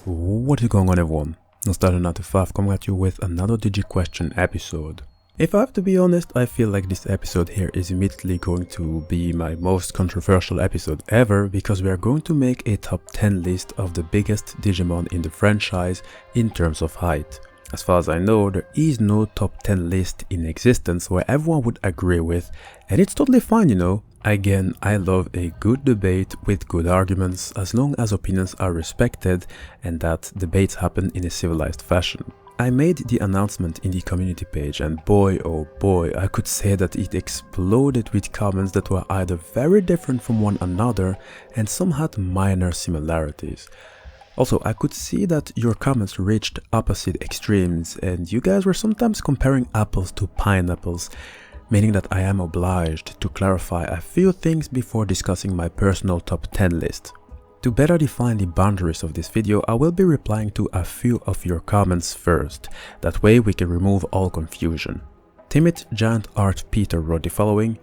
What is going on, everyone? Nostalgia95 coming at you with another DigiQuestion episode. If I have to be honest, I feel like this episode here is immediately going to be my most controversial episode ever, because we are going to make a top 10 list of the biggest Digimon in the franchise in terms of height. As far as I know, there is no top 10 list in existence where everyone would agree with, and it's totally fine, you know. Again, I love a good debate with good arguments as long as opinions are respected and that debates happen in a civilized fashion. I made the announcement in the community page, and boy oh boy, I could say that it exploded with comments that were either very different from one another and some had minor similarities. Also, I could see that your comments reached opposite extremes and you guys were sometimes comparing apples to pineapples, meaning that I am obliged to clarify a few things before discussing my personal top 10 list. To better define the boundaries of this video, I will be replying to a few of your comments first. That way we can remove all confusion. Timid Giant Art Peter wrote the following: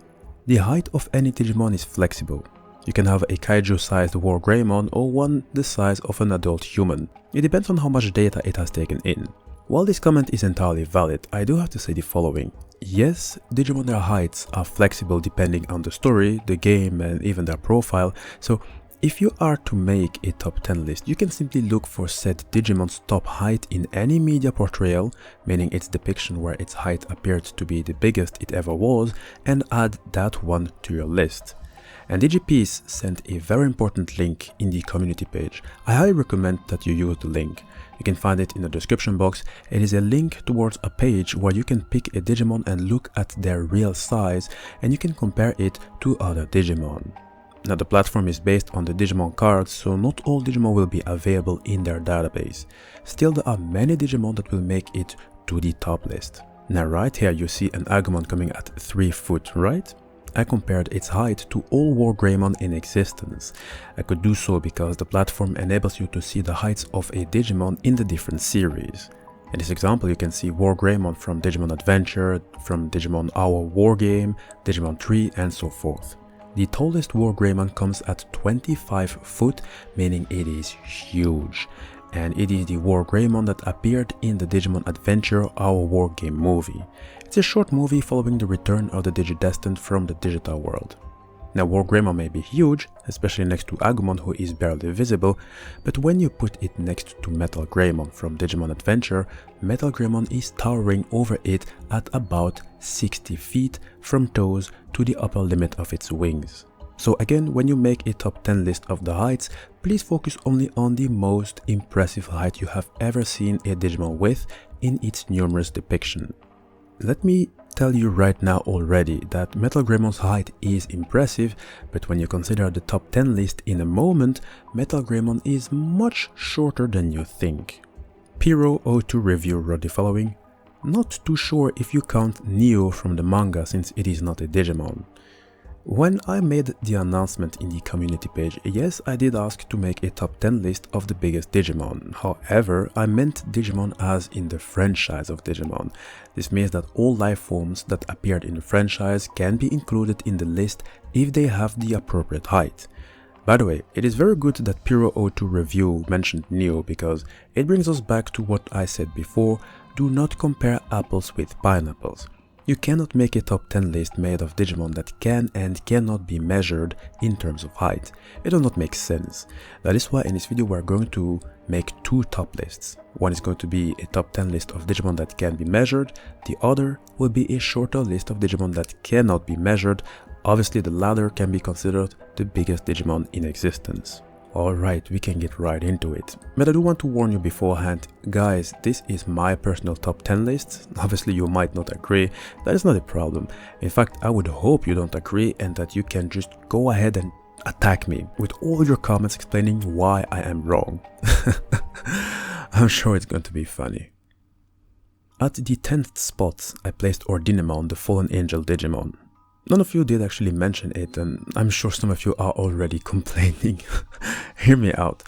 the height of any Digimon is flexible. You can have a kaiju-sized War Greymon or one the size of an adult human. It depends on how much data it has taken in. While this comment is entirely valid, I do have to say the following. Yes, Digimon, their heights are flexible depending on the story, the game, and even their profile, so if you are to make a top 10 list, you can simply look for said Digimon's top height in any media portrayal, meaning its depiction where its height appeared to be the biggest it ever was, and add that one to your list. And DigiPeace sent a very important link in the community page. I highly recommend that you use the link. You can find it in the description box. It is a link towards a page where you can pick a Digimon and look at their real size, and you can compare it to other Digimon. Now, the platform is based on the Digimon cards, so not all Digimon will be available in their database. Still, there are many Digimon that will make it to the top list. Now, right here you see an Agumon coming at 3 foot, right? I compared its height to all War Greymon in existence. I could do so because the platform enables you to see the heights of a Digimon in the different series. In this example, you can see War Greymon from Digimon Adventure, from Digimon Our War Game, Digimon 3, and so forth. The tallest War Greymon comes at 25 foot, meaning it is huge. And it is the War Greymon that appeared in the Digimon Adventure Our War Game movie. It's a short movie following the return of the Digidestined from the digital world. Now, War Greymon may be huge, especially next to Agumon, who is barely visible, but when you put it next to Metal Greymon from Digimon Adventure, Metal Greymon is towering over it at about 60 feet from toes to the upper limit of its wings. So again, when you make a top 10 list of the heights, please focus only on the most impressive height you have ever seen a Digimon with in its numerous depiction. Let me tell you right now already that Metal Greymon's height is impressive, but when you consider the top 10 list in a moment, Metal Greymon is much shorter than you think. Pyro02 Review wrote the following: not too sure if you count Neo from the manga since it is not a Digimon. When I made the announcement in the community page, yes, I did ask to make a top 10 list of the biggest Digimon. However, I meant Digimon as in the franchise of Digimon. This means that all life forms that appeared in the franchise can be included in the list if they have the appropriate height. By the way, it is very good that Pyro02 Review mentioned Neo, because it brings us back to what I said before: do not compare apples with pineapples. You cannot make a top 10 list made of Digimon that can and cannot be measured in terms of height. It does not make sense. That is why in this video we are going to make two top lists. One is going to be a top 10 list of Digimon that can be measured. The other will be a shorter list of Digimon that cannot be measured. Obviously, the latter can be considered the biggest Digimon in existence. Alright, we can get right into it. But I do want to warn you beforehand, guys, this is my personal top 10 list. Obviously you might not agree, that is not a problem. In fact, I would hope you don't agree and that you can just go ahead and attack me with all your comments explaining why I am wrong. I'm sure it's going to be funny. At the 10th spot, I placed Ordinamon, the Fallen Angel Digimon. None of you did actually mention it, and I'm sure some of you are already complaining. Hear me out.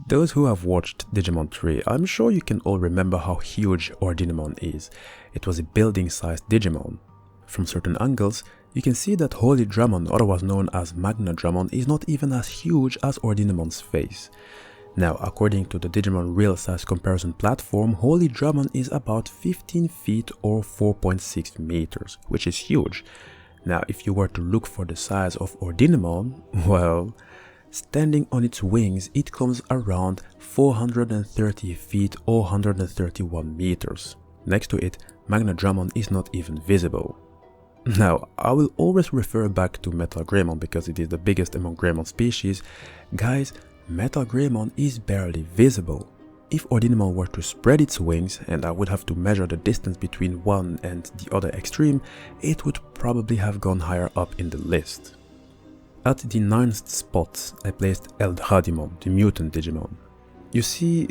Those who have watched Digimon 3, I'm sure you can all remember how huge Ordinamon is. It was a building-sized Digimon. From certain angles, you can see that Holy Dramon, otherwise known as Magna Dramon, is not even as huge as Ordinamon's face. Now, according to the Digimon real size comparison platform, Holy Dramon is about 15 feet or 4.6 meters, which is huge. Now, if you were to look for the size of Ordinamon, well, standing on its wings, it comes around 430 feet or 131 meters. Next to it, Magna Dramon is not even visible. Now, I will always refer back to Metal Greymon because it is the biggest among Greymon species. Guys, Metal Greymon is barely visible. If Ordinamon were to spread its wings, and I would have to measure the distance between one and the other extreme, it would probably have gone higher up in the list. At the 9th spot, I placed Eldradimon, the mutant Digimon. You see,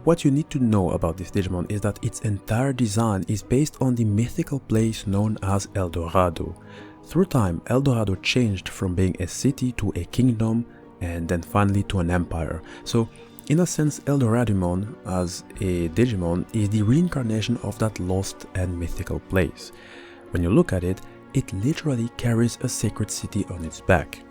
what you need to know about this Digimon is that its entire design is based on the mythical place known as El Dorado. Through time, El Dorado changed from being a city to a kingdom, and then finally to an empire. So, in a sense, Eldradimon, as a Digimon, is the reincarnation of that lost and mythical place. When you look at it, it literally carries a sacred city on its back.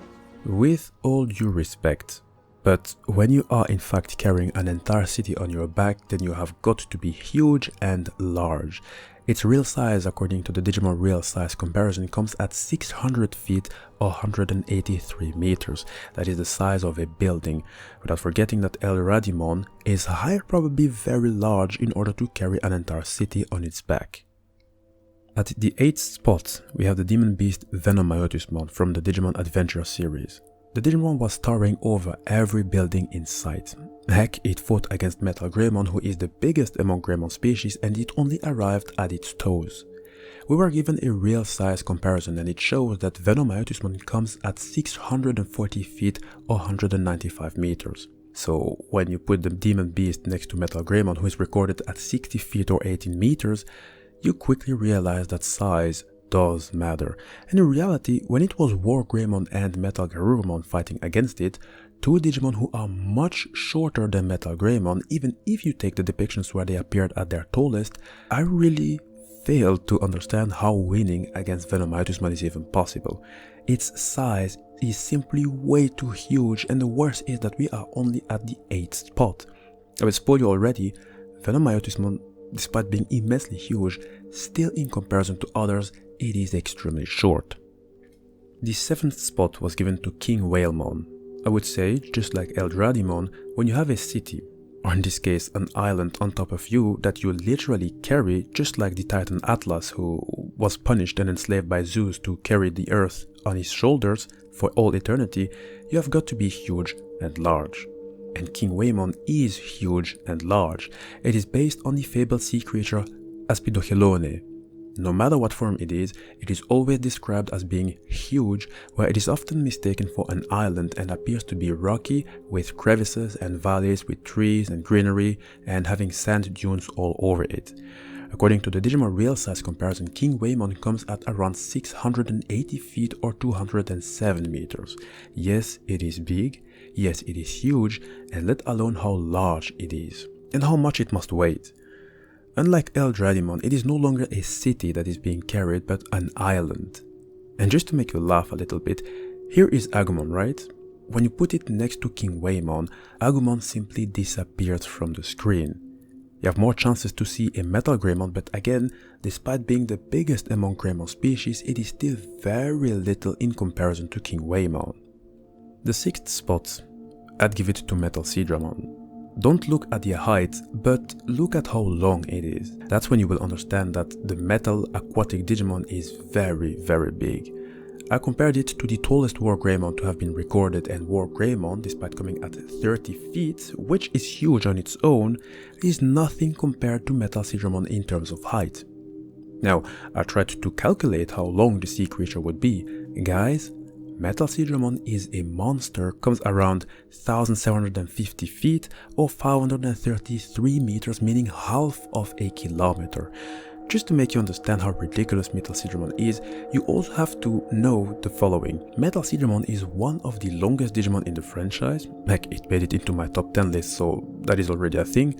With all due respect, but when you are in fact carrying an entire city on your back, then you have got to be huge and large. Its real size, according to the Digimon real size comparison, comes at 600 feet or 183 meters. That is the size of a building, without forgetting that Eldradimon is higher, probably very large, in order to carry an entire city on its back. At the 8th spot, we have the demon beast Venom Myotismon from the Digimon Adventure series. The Digimon was towering over every building in sight. Heck, it fought against Metal Greymon, who is the biggest among Greymon species, and it only arrived at its toes. We were given a real size comparison, and it shows that Venom Myotismon comes at 640 feet or 195 meters. So when you put the demon beast next to Metal Greymon, who is recorded at 60 feet or 18 meters, you quickly realize that size does matter. And in reality, when it was War Greymon and Metal Garurumon fighting against it, two Digimon who are much shorter than Metal Greymon, even if you take the depictions where they appeared at their tallest, I really failed to understand how winning against Venom Myotismon is even possible. Its size is simply way too huge, and the worst is that we are only at the 8th spot. I will spoil you already, Venom Myotismon, despite being immensely huge, still in comparison to others, it is extremely short. The 7th spot was given to King Whalemon. I would say, just like Eldradimon, when you have a city, or in this case an island on top of you that you literally carry, just like the Titan Atlas, who was punished and enslaved by Zeus to carry the earth on his shoulders for all eternity, you have got to be huge and large. And King Whalemon is huge and large. It is based on the fabled sea creature Aspidochelone. No matter what form it is always described as being huge, where it is often mistaken for an island and appears to be rocky, with crevices and valleys with trees and greenery, and having sand dunes all over it. According to the Digimon real size comparison, King Whalemon comes at around 680 feet or 207 meters. Yes, it is big, yes, it is huge, and let alone how large it is, and how much it must weigh. Unlike Eldradimon, it is no longer a city that is being carried, but an island. And just to make you laugh a little bit, here is Agumon, right? When you put it next to King Whalemon, Agumon simply disappears from the screen. You have more chances to see a Metal Greymon, but again, despite being the biggest among Greymon species, it is still very little in comparison to King Whalemon. The 6th spot, I'd give it to Metal Zeedmillenniummon. Don't look at the height, but look at how long it is. That's when you will understand that the metal aquatic Digimon is very, very big. I compared it to the tallest War Greymon to have been recorded, and War Greymon, despite coming at 30 feet, which is huge on its own, is nothing compared to Metal Zeedmillenniummon in terms of height. Now, I tried to calculate how long the sea creature would be. Guys, Metal Zeedmillenniummon is a monster, comes around 1750 feet or 533 meters, meaning half of a kilometer. Just to make you understand how ridiculous Metal Zeedmillenniummon is, you also have to know the following. Metal Zeedmillenniummon is one of the longest Digimon in the franchise. Heck, it made it into my top 10 list, so that is already a thing.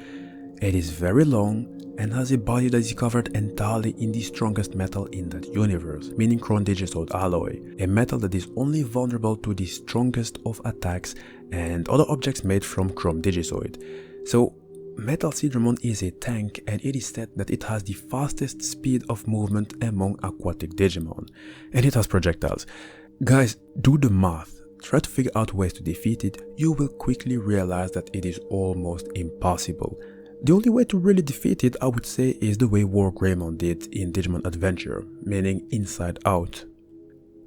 It is very long and has a body that is covered entirely in the strongest metal in that universe, meaning chrome digisoid alloy, a metal that is only vulnerable to the strongest of attacks and other objects made from chrome digisoid. So Metal Zeedmillenniummon is a tank, and it is said that it has the fastest speed of movement among aquatic Digimon, and it has projectiles. Guys, do the math. Try to figure out ways to defeat it. You will quickly realize that it is almost impossible. The only way to really defeat it, I would say, is the way Whalemon did in Digimon Adventure, meaning inside out.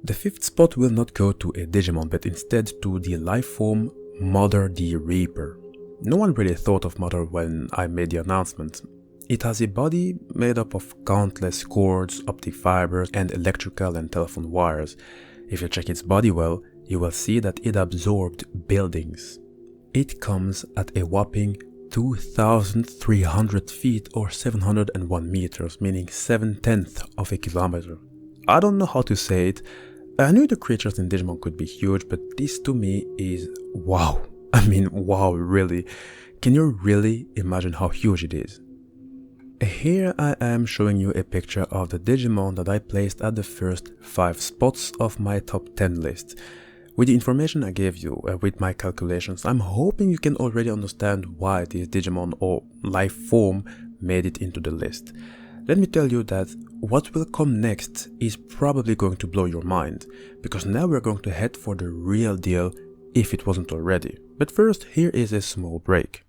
The 5th spot will not go to a Digimon, but instead to the life form Moderd Reaper. No one really thought of Moderd when I made the announcement. It has a body made up of countless cords, optic fibers, and electrical and telephone wires. If you check its body well, you will see that it absorbed buildings. It comes at a whopping 2,300 feet or 701 meters, meaning 7/10 of a kilometer. I don't know how to say it. I knew the creatures in Digimon could be huge, but this to me is wow. I mean, wow, really. Can you really imagine how huge it is? Here I am showing you a picture of the Digimon that I placed at the first 5 spots of my top 10 list. With the information I gave you, with my calculations, I'm hoping you can already understand why this Digimon or life form made it into the list. Let me tell you that what will come next is probably going to blow your mind, because now we're going to head for the real deal if it wasn't already. But first, here is a small break.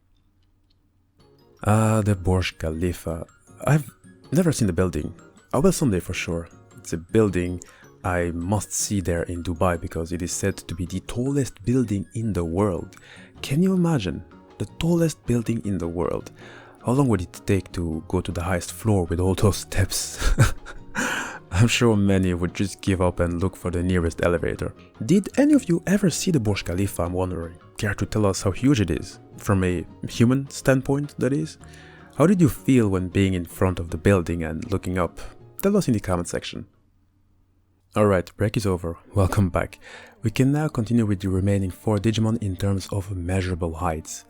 The Burj Khalifa. I've never seen the building. I will someday for sure. It's a building I must see there in Dubai because it is said to be the tallest building in the world. Can you imagine? The tallest building in the world. How long would it take to go to the highest floor with all those steps? I'm sure many would just give up and look for the nearest elevator. Did any of you ever see the Burj Khalifa, I'm wondering? Care to tell us how huge it is? From a human standpoint, that is? How did you feel when being in front of the building and looking up? Tell us in the comment section. Alright, break is over. Welcome back. We can now continue with the remaining 4 Digimon in terms of measurable heights.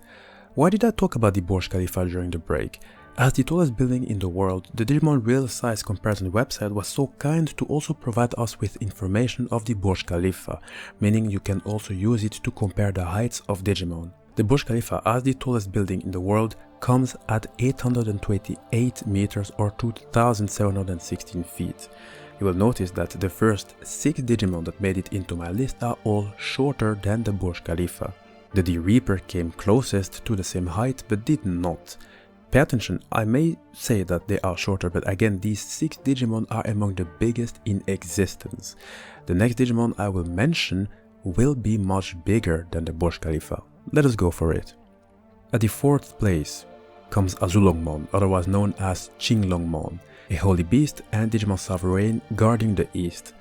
Why did I talk about the Burj Khalifa during the break? As the tallest building in the world, the Digimon Real Size Comparison website was so kind to also provide us with information of the Burj Khalifa, meaning you can also use it to compare the heights of Digimon. The Burj Khalifa, as the tallest building in the world, comes at 828 meters or 2,716 feet. You will notice that the first 6 Digimon that made it into my list are all shorter than the Burj Khalifa. The D Reaper came closest to the same height but did not. Pay attention, I may say that they are shorter, but again these 6 Digimon are among the biggest in existence. The next Digimon I will mention will be much bigger than the Burj Khalifa. Let us go for it. At the 4th place comes Azulongmon, otherwise known as Qinglongmon, a holy beast and Digimon sovereign guarding the east.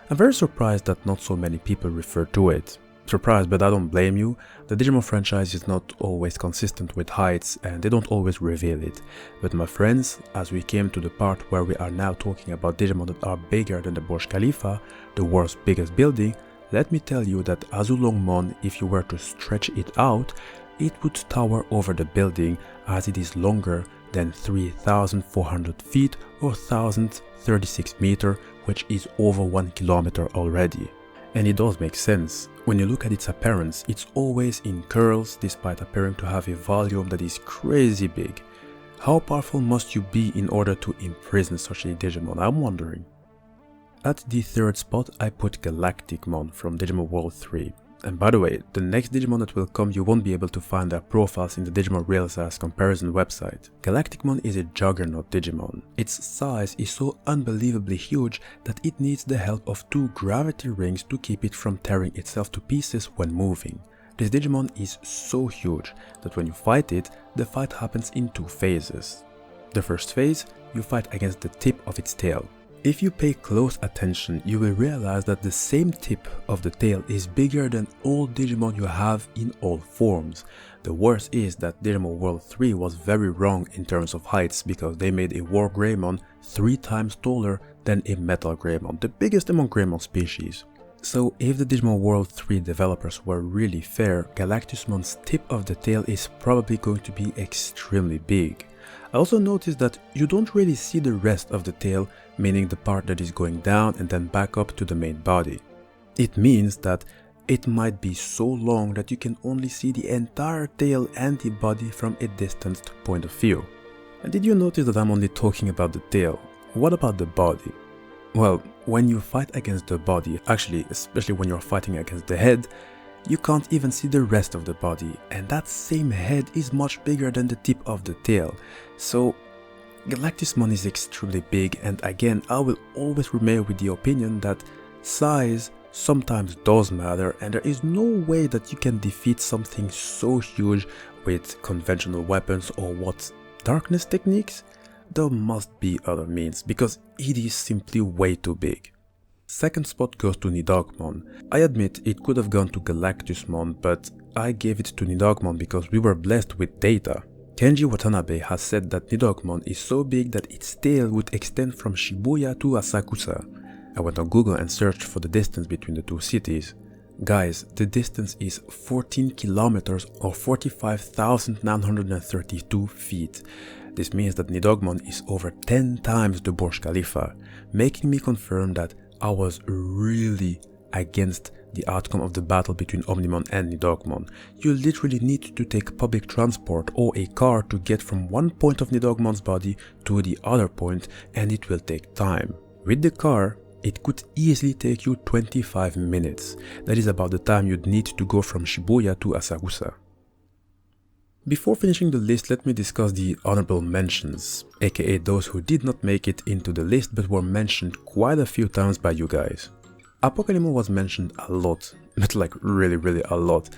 I'm very surprised that not so many people refer to it. Surprised, but I don't blame you. The Digimon franchise is not always consistent with heights and they don't always reveal it. But my friends, as we came to the part where we are now talking about Digimon that are bigger than the Burj Khalifa, the world's biggest building, let me tell you that Azulongmon, if you were to stretch it out, it would tower over the building as it is longer than 3,400 feet or 1,036 meters, which is over 1 kilometer already. And it does make sense. When you look at its appearance, it's always in curls despite appearing to have a volume that is crazy big. How powerful must you be in order to imprison such a Digimon, I'm wondering. At the 3rd spot I put Galacticmon from Digimon World 3. And by the way, the next Digimon that will come, you won't be able to find their profiles in the Digimon Real Size Comparison website. Galacticmon is a juggernaut Digimon. Its size is so unbelievably huge that it needs the help of 2 gravity rings to keep it from tearing itself to pieces when moving. This Digimon is so huge that when you fight it, the fight happens in 2 phases. The first phase, you fight against the tip of its tail. If you pay close attention, you will realize that the same tip of the tail is bigger than all Digimon you have in all forms. The worst is that Digimon World 3 was very wrong in terms of heights because they made a War Greymon 3 times taller than a Metal Greymon, the biggest among Greymon species. So if the Digimon World 3 developers were really fair, Galacticmon's tip of the tail is probably going to be extremely big. I also noticed that you don't really see the rest of the tail, meaning the part that is going down and then back up to the main body. It means that it might be so long that you can only see the entire tail and the body from a distanced point of view. And did you notice that I'm only talking about the tail? What about the body? Well, when you fight against the body, actually especially when you're fighting against the head, you can't even see the rest of the body, and that same head is much bigger than the tip of the tail. So Galacticmon is extremely big, and again I will always remain with the opinion that size sometimes does matter, and there is no way that you can defeat something so huge with conventional weapons or what, darkness techniques? There must be other means, because it is simply way too big. Second spot goes to Nidokmon. I admit it could have gone to Galacticmon, but I gave it to Nidokmon because we were blessed with data. Kenji Watanabe has said that Nidokmon is so big that its tail would extend from Shibuya to Asakusa. I went on Google and searched for the distance between the two cities. Guys, the distance is 14 kilometers or 45,932 feet. This means that Nidokmon is over 10 times the Burj Khalifa, making me confirm that I was really against the outcome of the battle between Omnimon and Nidokmon. You literally need to take public transport or a car to get from one point of Nidokmon's body to the other point, and it will take time. With the car, it could easily take you 25 minutes. That is about the time you'd need to go from Shibuya to Asakusa. Before finishing the list, let me discuss the honorable mentions, aka those who did not make it into the list but were mentioned quite a few times by you guys. Apocalypse was mentioned a lot, but like really a lot.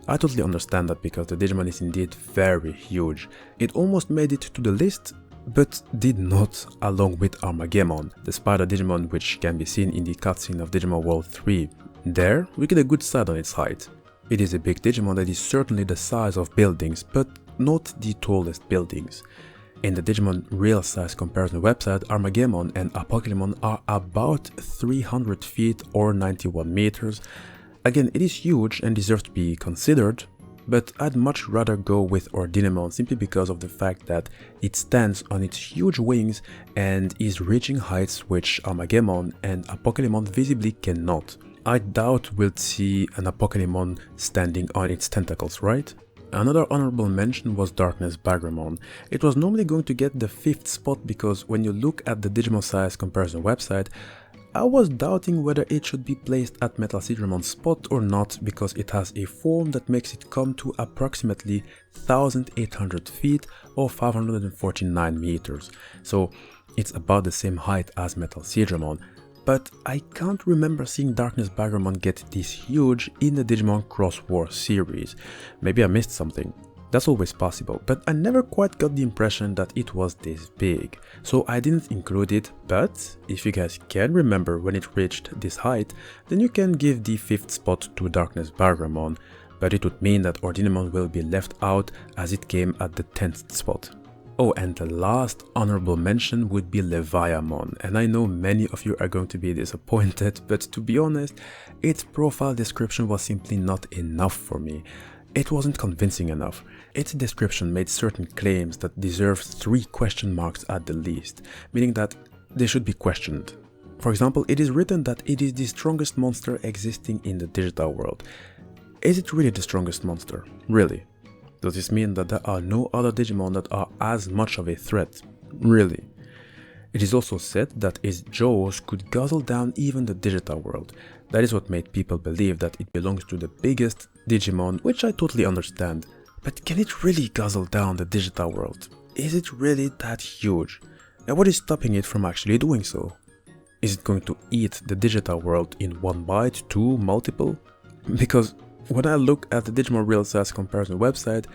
I totally understand that because the Digimon is indeed very huge. It almost made it to the list, but did not, along with Armageddon, the spider Digimon which can be seen in the cutscene of Digimon World 3. There, we get a good sight on its height. It is a big Digimon that is certainly the size of buildings, but not the tallest buildings. In the Digimon real size comparison website, Armageddon and Apocalypse are about 300 feet or 91 meters. Again, it is huge and deserves to be considered, but I'd much rather go with Ordinamon simply because of the fact that it stands on its huge wings and is reaching heights which Armageddon and Apocalypse visibly cannot. I doubt we'll see an Apocalypse standing on its tentacles, right? Another honorable mention was Darkness Bagramon. It was normally going to get the 5th spot because when you look at the Digimon size comparison website, I was doubting whether it should be placed at Metal Zeedmon's spot or not because it has a form that makes it come to approximately 1,800 feet or 549 meters. So it's about the same height as Metal Zeedmon. But I can't remember seeing Darkness Bagramon get this huge in the Digimon Cross War series. Maybe I missed something. That's always possible, but I never quite got the impression that it was this big, so I didn't include it. But if you guys can remember when it reached this height, then you can give the 5th spot to Darkness Bagramon, but it would mean that Ordinamon will be left out as it came at the 10th spot. Oh, and the last honorable mention would be Leviamon, and I know many of you are going to be disappointed, but to be honest, its profile description was simply not enough for me. It wasn't convincing enough. Its description made certain claims that deserve 3 question marks at the least, meaning that they should be questioned. For example, it is written that it is the strongest monster existing in the digital world. Is it really the strongest monster? Really? Does this mean that there are no other Digimon that are as much of a threat? Really? It is also said that its jaws could guzzle down even the digital world. That is what made people believe that it belongs to the biggest Digimon, which I totally understand. But can it really guzzle down the digital world? Is it really that huge? And what is stopping it from actually doing so? Is it going to eat the digital world in one bite, 2, multiple? Because when I look at the Digimon real size comparison website,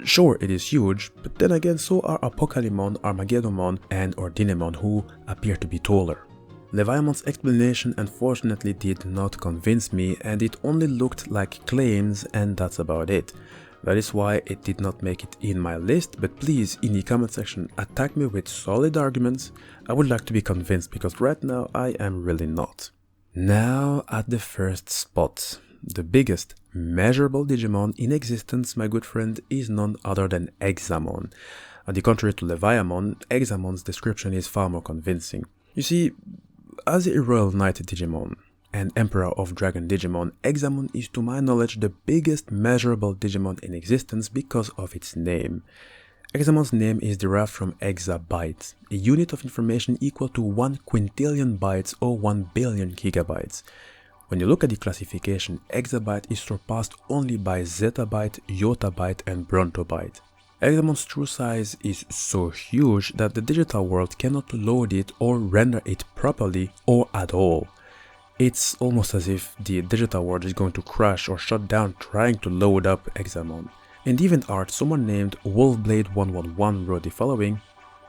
sure it is huge, but then again so are Apocalypse, Armageddon and Ordinamon, who appear to be taller. Leviamon's explanation unfortunately did not convince me, and it only looked like claims, and that's about it. That is why it did not make it in my list, but please in the comment section attack me with solid arguments. I would like to be convinced because right now I am really not. Now at the first spot, the biggest measurable Digimon in existence, my good friend, is none other than Examon. On the contrary to Leviamon, Examon's description is far more convincing. You see, as a Royal Knight Digimon and Emperor of Dragon Digimon, Examon is to my knowledge the biggest measurable Digimon in existence because of its name. Examon's name is derived from exabyte, a unit of information equal to 1 quintillion bytes or 1 billion gigabytes. When you look at the classification, exabyte is surpassed only by zettabyte, yottabyte and brontobyte. Examon's true size is so huge that the digital world cannot load it or render it properly or at all. It's almost as if the digital world is going to crash or shut down trying to load up Examon. In DeviantArt, someone named Wolfblade111 wrote the following: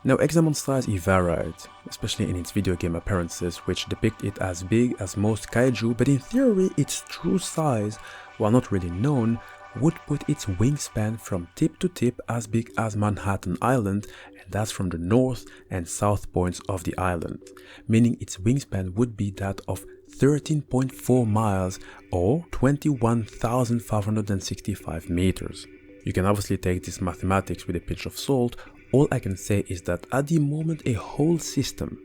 "Now Examon's size is varied, especially in its video game appearances, which depict it as big as most kaiju, but in theory its true size, while not really known, would put its wingspan from tip to tip as big as Manhattan Island, and that's from the north and south points of the island, meaning its wingspan would be that of 13.4 miles or 21,565 meters. You can obviously take this mathematics with a pinch of salt. All I can say is that at the moment a whole system,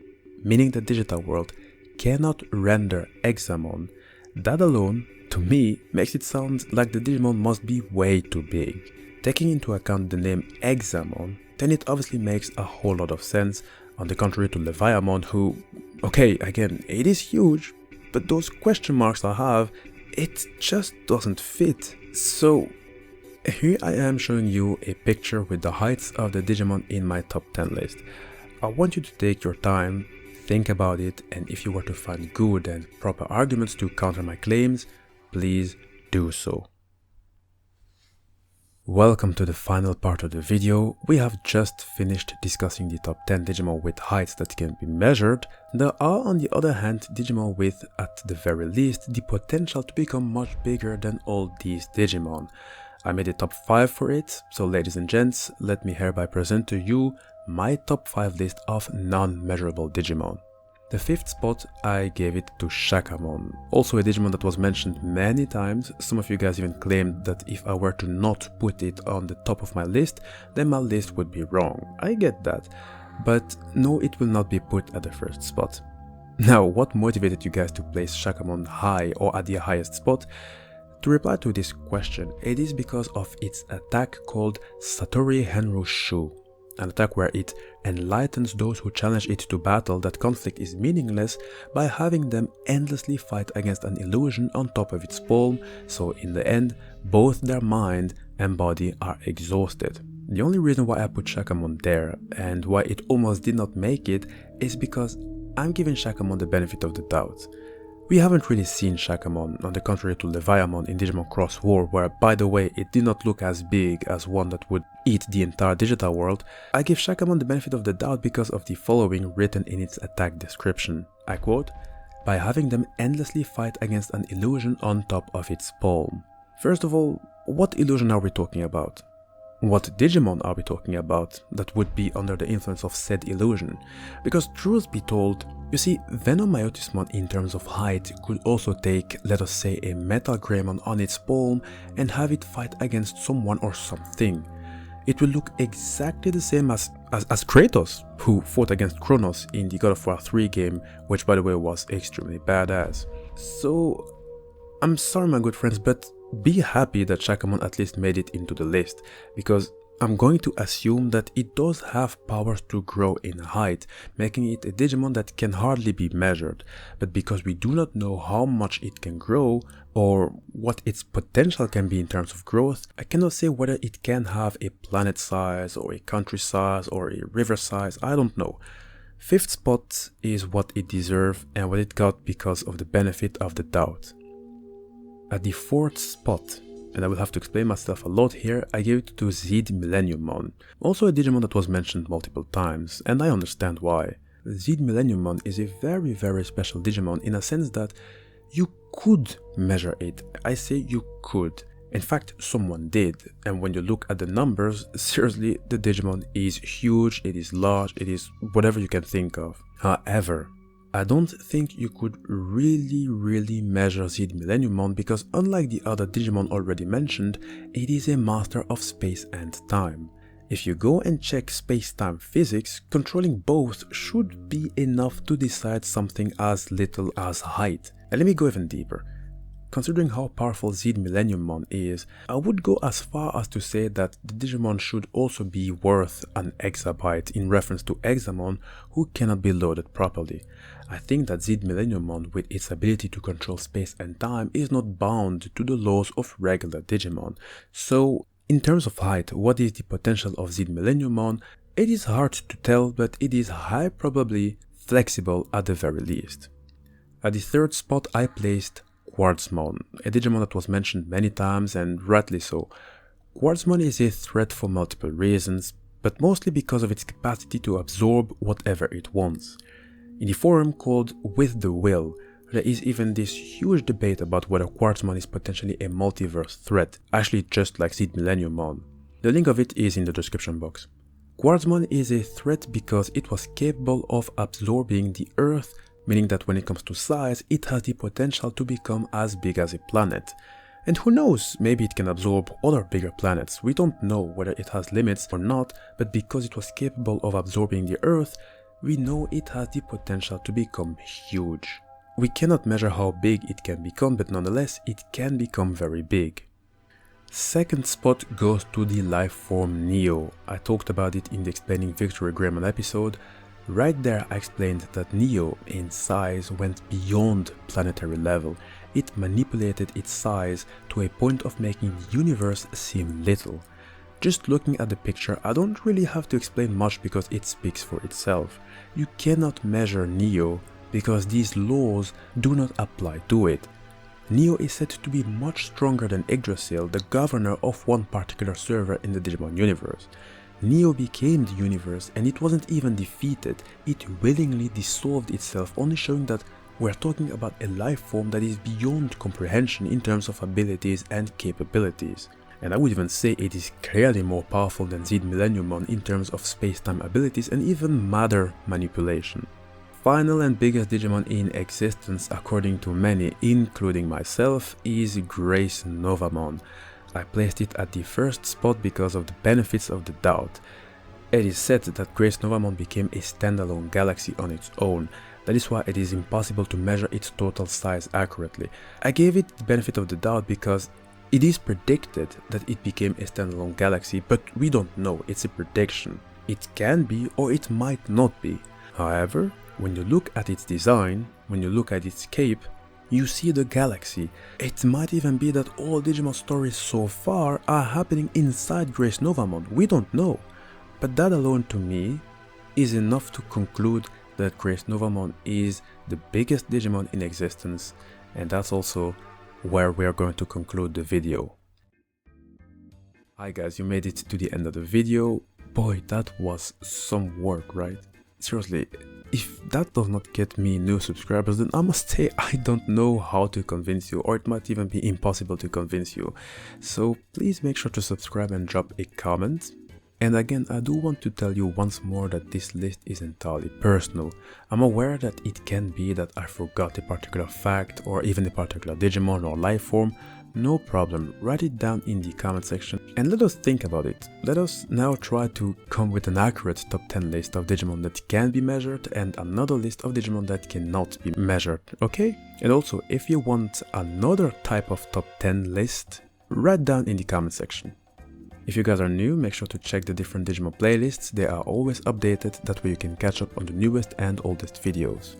meaning the digital world, cannot render Examon, that alone, to me, makes it sound like the Digimon must be way too big. Taking into account the name Examon, then it obviously makes a whole lot of sense, on the contrary to Leviamon, who, okay, again, it is huge, but those question marks I have, it just doesn't fit. So here I am showing you a picture with the heights of the Digimon in my top 10 list. I want you to take your time, think about it, and if you were to find good and proper arguments to counter my claims, please do so. Welcome to the final part of the video. We have just finished discussing the top 10 Digimon with heights that can be measured. There are, on the other hand, Digimon with, at the very least, the potential to become much bigger than all these Digimon. I made a top 5 for it, so ladies and gents, let me hereby present to you my top 5 list of non-measurable Digimon. The 5th spot, I gave it to Shakamon, also a Digimon that was mentioned many times. Some of you guys even claimed that if I were to not put it on the top of my list, then my list would be wrong. I get that, but no, it will not be put at the first spot. Now, what motivated you guys to place Shakamon high or at the highest spot? To reply to this question, it is because of its attack called Satori Henru Shu, an attack where it enlightens those who challenge it to battle that conflict is meaningless by having them endlessly fight against an illusion on top of its palm, so in the end, both their mind and body are exhausted. The only reason why I put Shakamon there, and why it almost did not make it, is because I'm giving Shakamon the benefit of the doubt. We haven't really seen Shakamon, on the contrary to Leviamon in Digimon Cross War, where, by the way, it did not look as big as one that would eat the entire digital world. I give Shakamon the benefit of the doubt because of the following written in its attack description. I quote, "By having them endlessly fight against an illusion on top of its palm." First of all, what illusion are we talking about? What Digimon are we talking about that would be under the influence of said illusion? Because truth be told, you see, Venom Myotismon in terms of height could also take, let us say, a Metal Greymon on its palm and have it fight against someone or something. It will look exactly the same as Kratos, who fought against Kronos in the God of War 3 game, which by the way was extremely badass. So, I'm sorry my good friends, but be happy that Shakamon at least made it into the list, because I'm going to assume that it does have powers to grow in height, making it a Digimon that can hardly be measured. But because we do not know how much it can grow, or what its potential can be in terms of growth, I cannot say whether it can have a planet size, or a country size, or a river size, I don't know. 5th spot is what it deserved and what it got because of the benefit of the doubt. At the 4th spot, and I will have to explain myself a lot here, I gave it to Zeedmillenniummon, also a Digimon that was mentioned multiple times, and I understand why. Zeedmillenniummon is a very special Digimon in a sense that you could measure it. I say you could. In fact, someone did, and when you look at the numbers, seriously, the Digimon is huge, it is large, it is whatever you can think of. However, I don't think you could really measure Zeedmillenniummon because unlike the other Digimon already mentioned, it is a master of space and time. If you go and check space-time physics, controlling both should be enough to decide something as little as height. And let me go even deeper. Considering how powerful Zeedmillenniummon is, I would go as far as to say that the Digimon should also be worth an exabyte in reference to Examon, who cannot be loaded properly. I think that Zeedmillenniummon, with its ability to control space and time, is not bound to the laws of regular Digimon. So, in terms of height, what is the potential of Zeedmillenniummon? It is hard to tell, but it is high probably flexible at the very least. At the third spot I placed Quartzmon, a Digimon that was mentioned many times and rightly so. Quartzmon is a threat for multiple reasons, but mostly because of its capacity to absorb whatever it wants. In the forum called With the Will, there is even this huge debate about whether Quartzmon is potentially a multiverse threat, actually just like Zeedmillenniummon. The link of it is in the description box. Quartzmon is a threat because it was capable of absorbing the Earth, meaning that when it comes to size, it has the potential to become as big as a planet. And who knows, maybe it can absorb other bigger planets. We don't know whether it has limits or not, but because it was capable of absorbing the Earth, we know it has the potential to become huge. We cannot measure how big it can become, but nonetheless, it can become very big. Second spot goes to the life form Neo. I talked about it in the Explaining Victory Greymon episode. Right there I explained that Neo in size went beyond planetary level. It manipulated its size to a point of making the universe seem little. Just looking at the picture, I don't really have to explain much because it speaks for itself. You cannot measure Neo because these laws do not apply to it. Neo is said to be much stronger than Yggdrasil, the governor of one particular server in the Digimon universe. Neo became the universe and it wasn't even defeated, it willingly dissolved itself, only showing that we're talking about a life form that is beyond comprehension in terms of abilities and capabilities. And I would even say it is clearly more powerful than Zeedmillenniummon in terms of space-time abilities and even matter manipulation. Final and biggest Digimon in existence, according to many, including myself, is Grace Novomon. I placed it at the first spot because of the benefits of the doubt. It is said that Grace Novomon became a standalone galaxy on its own. That is why it is impossible to measure its total size accurately. I gave it the benefit of the doubt because it is predicted that it became a standalone galaxy, but we don't know, it's a prediction. It can be or it might not be. However, when you look at its design, when you look at its cape, you see the galaxy. It might even be that all Digimon stories so far are happening inside Grace Novomon, we don't know. But that alone to me is enough to conclude that Grace Novomon is the biggest Digimon in existence, and that's also where we are going to conclude the video. Hi guys, you made it to the end of the video. Boy, that was some work, right? Seriously, if that does not get me new subscribers, then I must say I don't know how to convince you, or it might even be impossible to convince you. So please make sure to subscribe and drop a comment. And again, I do want to tell you once more that this list is entirely personal. I'm aware that it can be that I forgot a particular fact or even a particular Digimon or life form. No problem, write it down in the comment section and let us think about it. Let us now try to come with an accurate top 10 list of Digimon that can be measured and another list of Digimon that cannot be measured, okay? And also, if you want another type of top 10 list, write down in the comment section. If you guys are new, make sure to check the different Digimon playlists, they are always updated, that way you can catch up on the newest and oldest videos.